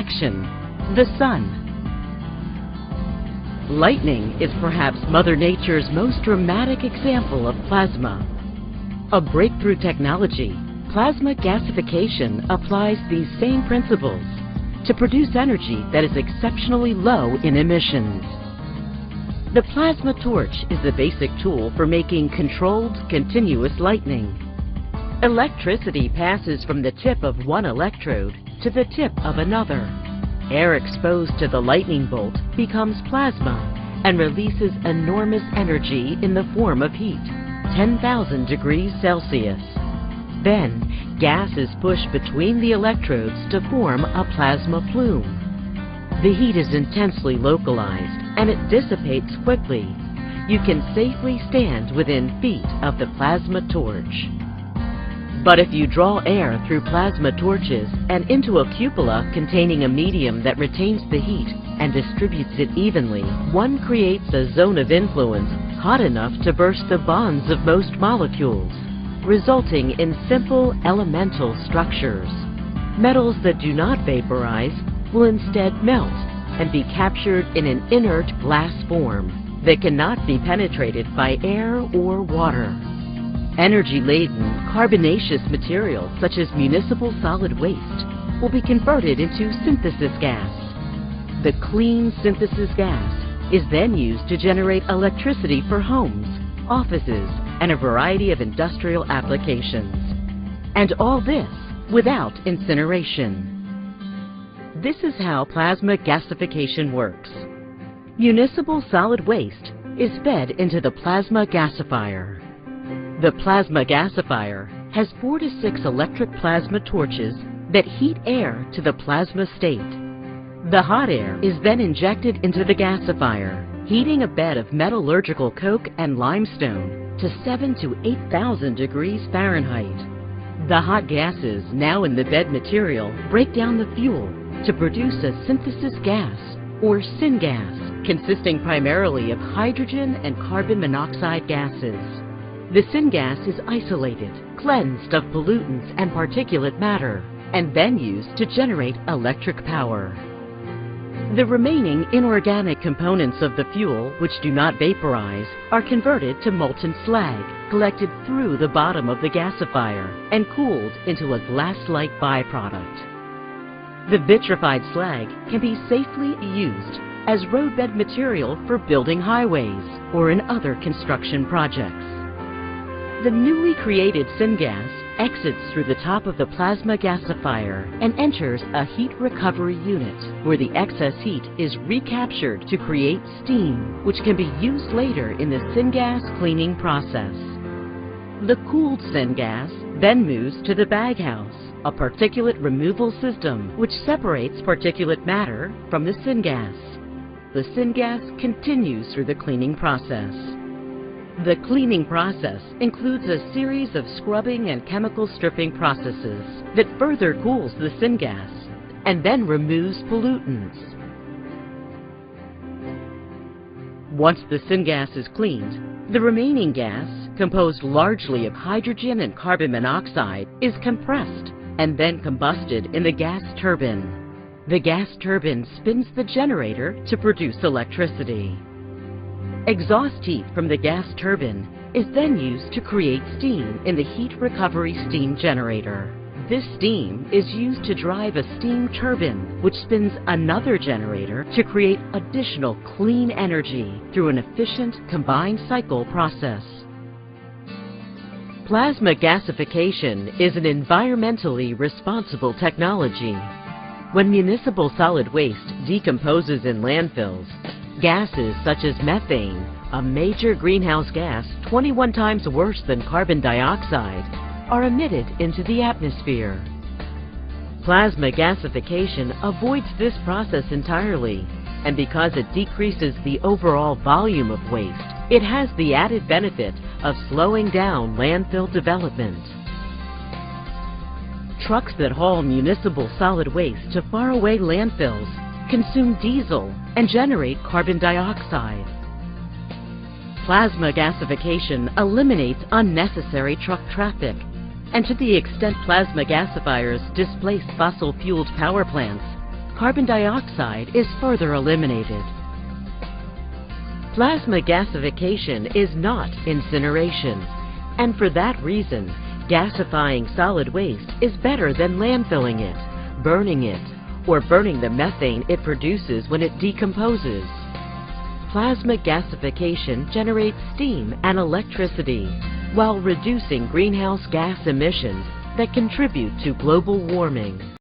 action, the sun. Lightning is perhaps Mother Nature's most dramatic example of plasma. A breakthrough technology, plasma gasification applies these same principles to produce energy that is exceptionally low in emissions. The plasma torch is the basic tool for making controlled, continuous lightning. Electricity passes from the tip of one electrode to the tip of another. Air exposed to the lightning bolt becomes plasma and releases enormous energy in the form of heat, 10,000 degrees Celsius. Then, gas is pushed between the electrodes to form a plasma plume. The heat is intensely localized and it dissipates quickly. You can safely stand within feet of the plasma torch. But if you draw air through plasma torches and into a cupola containing a medium that retains the heat and distributes it evenly, one creates a zone of influence hot enough to burst the bonds of most molecules, resulting in simple elemental structures. Metals that do not vaporize will instead melt and be captured in an inert glass form that cannot be penetrated by air or water. Energy-laden, carbonaceous materials such as municipal solid waste will be converted into synthesis gas. The clean synthesis gas is then used to generate electricity for homes, offices, and a variety of industrial applications. And all this without incineration. This is how plasma gasification works. Municipal solid waste is fed into the plasma gasifier. The plasma gasifier has 4 to 6 electric plasma torches that heat air to the plasma state. The hot air is then injected into the gasifier, heating a bed of metallurgical coke and limestone to 7,000 to 8,000 degrees Fahrenheit. The hot gases now in the bed material break down the fuel to produce a synthesis gas, or syngas, consisting primarily of hydrogen and carbon monoxide gases. The syngas is isolated, cleansed of pollutants and particulate matter, and then used to generate electric power. The remaining inorganic components of the fuel, which do not vaporize, are converted to molten slag, collected through the bottom of the gasifier and cooled into a glass-like byproduct. The vitrified slag can be safely used as roadbed material for building highways or in other construction projects. The newly created syngas exits through the top of the plasma gasifier and enters a heat recovery unit, where the excess heat is recaptured to create steam, which can be used later in the syngas cleaning process. The cooled syngas then moves to the baghouse, a particulate removal system which separates particulate matter from the syngas. The syngas continues through the cleaning process. The cleaning process includes a series of scrubbing and chemical stripping processes that further cools the syngas and then removes pollutants. Once the syngas is cleaned, the remaining gas, composed largely of hydrogen and carbon monoxide, is compressed and then combusted in the gas turbine. The gas turbine spins the generator to produce electricity. Exhaust heat from the gas turbine is then used to create steam in the heat recovery steam generator. This steam is used to drive a steam turbine, which spins another generator to create additional clean energy through an efficient combined cycle process. Plasma gasification is an environmentally responsible technology. When municipal solid waste decomposes in landfills, gases such as methane, a major greenhouse gas 21 times worse than carbon dioxide, are emitted into the atmosphere. Plasma gasification avoids this process entirely, and because it decreases the overall volume of waste, it has the added benefit of slowing down landfill development. Trucks that haul municipal solid waste to faraway landfills consume diesel and generate carbon dioxide. Plasma gasification eliminates unnecessary truck traffic, and to the extent plasma gasifiers displace fossil-fueled power plants, carbon dioxide is further eliminated. Plasma gasification is not incineration, and for that reason, gasifying solid waste is better than landfilling it, burning it, or burning the methane it produces when it decomposes. Plasma gasification generates steam and electricity while reducing greenhouse gas emissions that contribute to global warming.